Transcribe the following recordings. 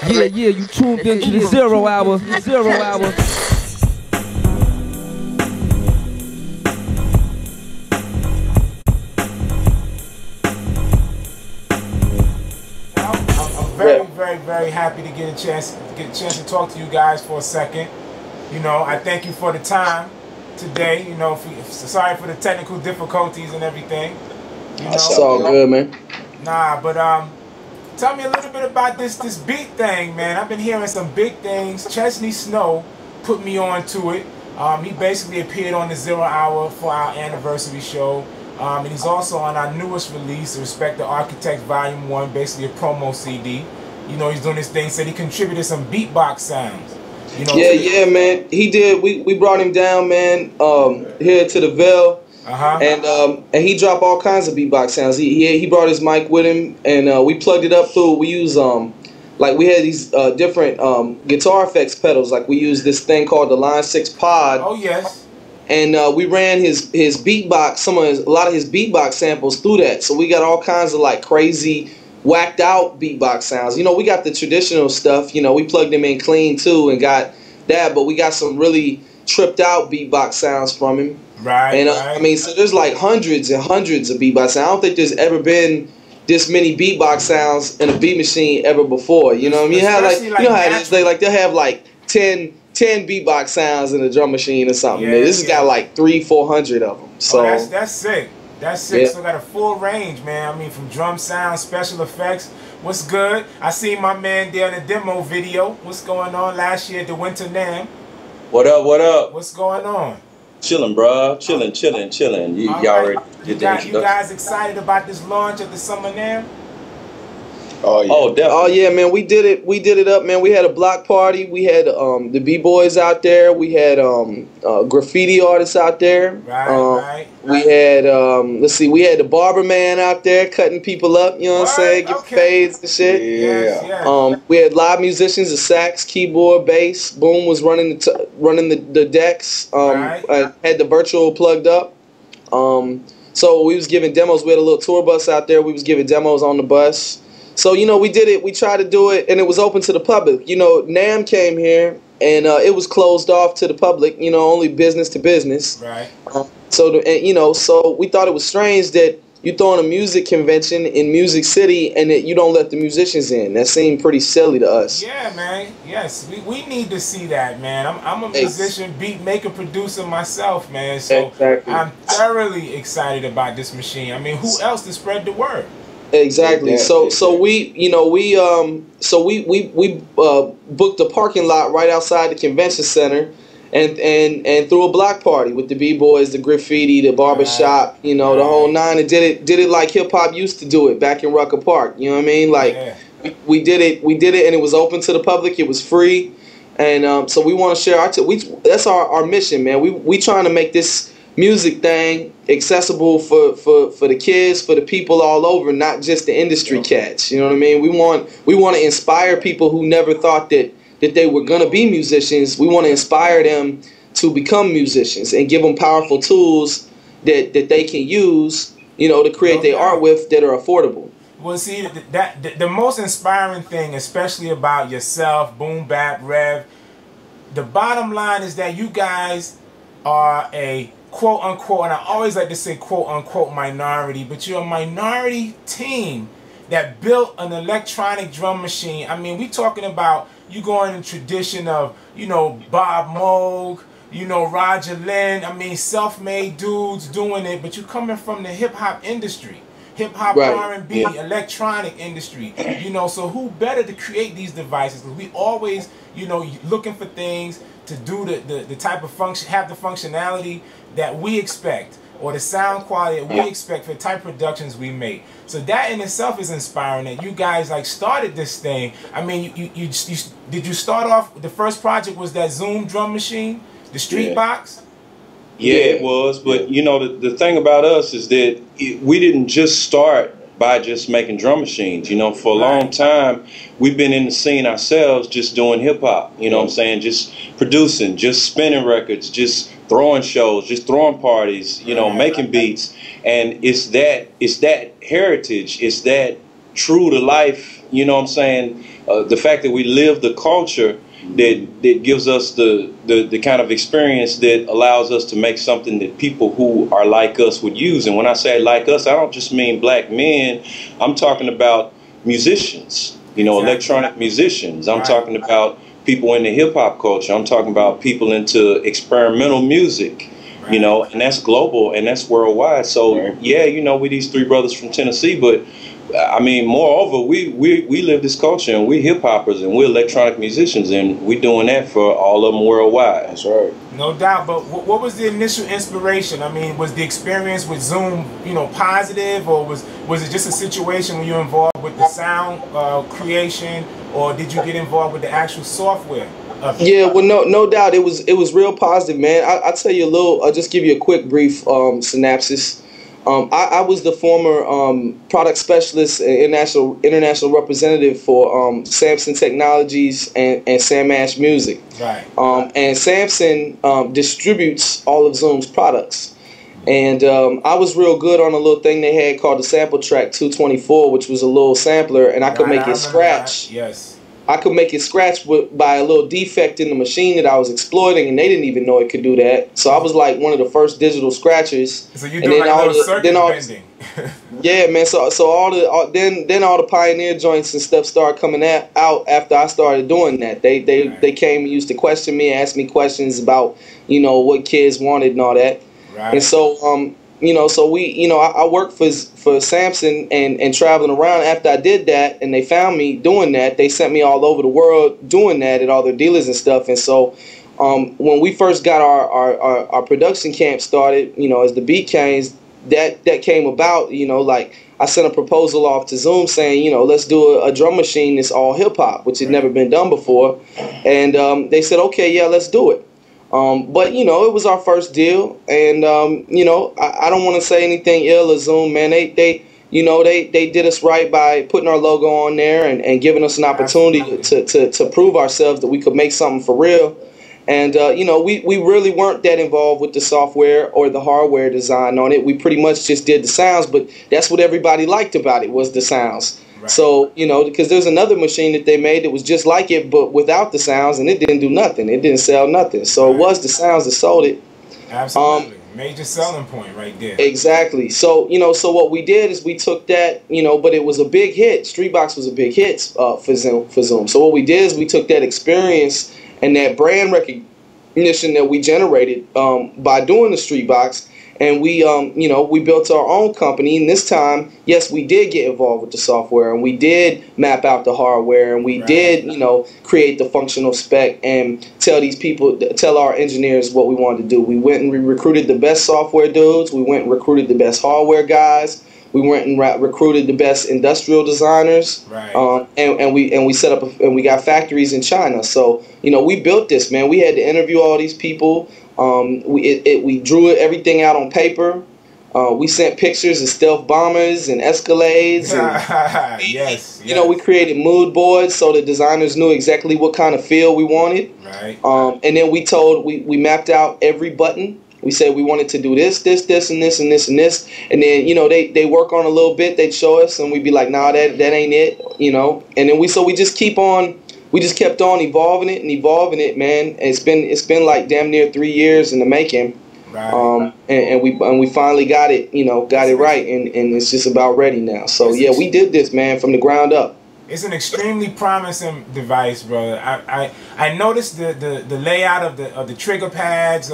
Yeah, you tuned into the Zero Hour. Zero Hour. I'm very happy to get a chance to talk to you guys for a second. You know, I thank you for the time today. You know, sorry for the technical difficulties and everything. You know, it's all good, man. Nah, but tell me a little bit about this beat thing, man. I've been hearing some big things. Chesney Snow put me on to it. He basically appeared on the Zero Hour for our anniversary show. And he's also on our newest release, Respect the Architect Volume 1, basically a promo CD. You know, he's doing this thing, said he contributed some beatbox sounds. You know, yeah, man. He did. We brought him down, man, here to the Ville. And he dropped all kinds of beatbox sounds. He brought his mic with him, and we plugged it up through. We use like we had these different guitar effects pedals. Like we used this thing called the Line 6 Pod. Oh yes. And we ran his beatbox, a lot of his beatbox samples through that. So we got all kinds of like crazy, whacked out beatbox sounds. You know, we got the traditional stuff. You know, we plugged them in clean too and got that. But we got some really tripped out beatbox sounds from him. Right. And I mean, so there's like hundreds and hundreds of beatbox sounds. I don't think there's ever been this many beatbox sounds in a beat machine ever before. You know what I mean? You have you know how it is. They'll have like 10 beatbox sounds in a drum machine or something. Yeah, this has got like 300-400 of them. So that's sick. That's sick. Yeah. So got a full range, man. I mean, from drum sounds, special effects. What's good? I see my man there in the demo video. What's going on? Last year at the Winter NAMM. What up? What up? What's going on? Chilling, bro. Chilling. You already did the introduction. You guys excited about this launch at the Summer NAMM? Oh yeah. Oh, definitely. Oh yeah, man. We did it up, man. We had a block party. We had the B-boys out there. We had graffiti artists out there. Right. We had let's see, we had the barber man out there cutting people up, you know what I'm saying? Give fades and shit. Yeah. We had live musicians, the sax, keyboard, bass. Boom was running the decks. I had the virtual plugged up. So we was giving demos. We had a little tour bus out there. We was giving demos on the bus. So, you know, we did it. We tried to do it, and it was open to the public. You know, NAMM came here, and it was closed off to the public, you know, only business to business. Right. So we thought it was strange that you throwing a music convention in Music City and that you don't let the musicians in. That seemed pretty silly to us. Yeah, man. Yes, we need to see that, man. I'm a musician, beat maker, producer myself, man. So I'm thoroughly excited about this machine. I mean, who else to spread the word? Exactly. So we booked a parking lot right outside the convention center, and threw a block party with the b-boys, the graffiti, the barbershop, you know, the whole nine, and did it like hip hop used to do it back in Rucker Park. You know what I mean? Like we did it, and it was open to the public. It was free, and so we want to share that's our mission, man. We trying to make this music thing accessible for the kids, for the people all over, not just the industry cats. You know what I mean? We want to inspire people who never thought that they were gonna be musicians. We want to inspire them to become musicians and give them powerful tools that they can use, you know, to create their art with that are affordable. Well, see, the most inspiring thing, especially about yourself, Boom Bap, Rev, the bottom line is that you guys are a quote-unquote, and I always like to say quote-unquote minority, but you're a minority team that built an electronic drum machine. I mean, we talking about you going in the tradition of, you know, Bob Moog, you know, Roger Lynn, I mean, self-made dudes doing it, but you coming from the hip-hop industry. Hip-hop, R&B, electronic industry, you know, so who better to create these devices? Because we always, you know, looking for things to do the type of function, have the functionality that we expect, or the sound quality that we expect for the type of productions we make. So that in itself is inspiring, that you guys like started this thing. I mean, did you start off, the first project was that Zoom drum machine, the Street Box? Yeah, it was, but you know, the thing about us is that we didn't just start by just making drum machines. You know, for a long time, we've been in the scene ourselves, just doing hip hop. You know what I'm saying? Just producing, just spinning records, just throwing shows, just throwing parties. You know, making beats, and it's that heritage, it's that true to life, you know what I'm saying, the fact that we live the culture that gives us the kind of experience that allows us to make something that people who are like us would use. And when I say like us, I don't just mean black men. I'm talking about musicians, you know, electronic musicians. I'm talking about people in the hip hop culture. I'm talking about people into experimental music, you know, and that's global and that's worldwide. So yeah, you know, we these three brothers from Tennessee, but I mean, moreover, we live this culture, and we're hip hoppers and we're electronic musicians, and we're doing that for all of them worldwide. That's right. No doubt. But what was the initial inspiration? I mean, was the experience with Zoom, you know, positive, or was it just a situation when you were involved with the sound creation, or did you get involved with the actual software? Yeah, well, no doubt, it was real positive, man. I'll tell you a little. I'll just give you a quick brief synopsis. I was the former product specialist and international representative for Samson Technologies and Sam Ash Music. Right. And Samson distributes all of Zoom's products. And I was real good on a little thing they had called the Sample Track 224, which was a little sampler, and I could make it scratch. Yes. I could make it scratch by a little defect in the machine that I was exploiting, and they didn't even know it could do that. So I was like one of the first digital scratchers. So you do like a little circuit bending. Yeah, man. So then all the pioneer joints and stuff started coming out after I started doing that. They came and used to question me, ask me questions about, you know, what kids wanted and all that. Right. And so you know, so I worked for Samson and traveling around. After I did that, and they found me doing that, they sent me all over the world doing that at all their dealers and stuff. And so when we first got our production camp started, you know, as the Beat Kangs, that came about, you know, like I sent a proposal off to Zoom saying, you know, let's do a drum machine that's all hip hop, which had never been done before. And they said, okay, yeah, let's do it. But, you know, it was our first deal, and, you know, I don't want to say anything ill of Zoom, man. They did us right by putting our logo on there and giving us an opportunity to prove ourselves that we could make something for real. And, you know, we really weren't that involved with the software or the hardware design on it. We pretty much just did the sounds, but that's what everybody liked about it, was the sounds. Right. So, you know, because there's another machine that they made that was just like it, but without the sounds, and it didn't do nothing. It didn't sell nothing. So it was the sounds that sold it. Absolutely. Major selling point right there. Exactly. So, you know, so what we did is we took that, you know, but it was a big hit. Streetbox was a big hit for Zoom. So what we did is we took that experience and that brand recognition that we generated by doing the Streetbox, and we, you know, we built our own company. And this time, yes, we did get involved with the software, and we did map out the hardware, and we did, you know, create the functional spec and tell our engineers what we wanted to do. We went and we recruited the best software dudes. We went and recruited the best hardware guys. We went and recruited the best industrial designers. Right. And we set up and we got factories in China. So, you know, we built this, man. We had to interview all these people. We drew everything out on paper. We sent pictures of stealth bombers and Escalades. And, yes. You know, we created mood boards so the designers knew exactly what kind of feel we wanted. Right. And then we mapped out every button. We said we wanted to do this, this, this, and this, and this, and this. And then, you know, they work on a little bit. They'd show us, and we'd be like, nah, that ain't it, you know. And then we just kept on evolving it, man. And it's been like damn near 3 years in the making. Right. And we finally got it right, and it's just about ready now. So yeah, we did this, man, from the ground up. It's an extremely promising device, brother. I noticed the layout of the trigger pads.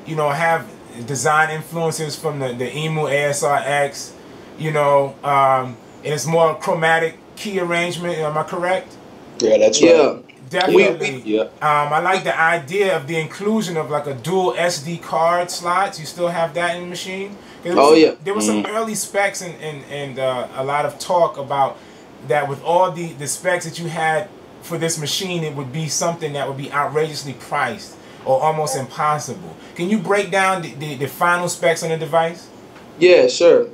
You know, have design influences from the EMU ASRX. You know, and it's more chromatic key arrangement. Am I correct? Yeah, that's right. Yeah. Definitely. I like the idea of the inclusion of like a dual SD card slots. You still have that in the machine? There was some early specs and a lot of talk about that with all the specs that you had for this machine, it would be something that would be outrageously priced or almost impossible. Can you break down the final specs on the device? Yeah, sure.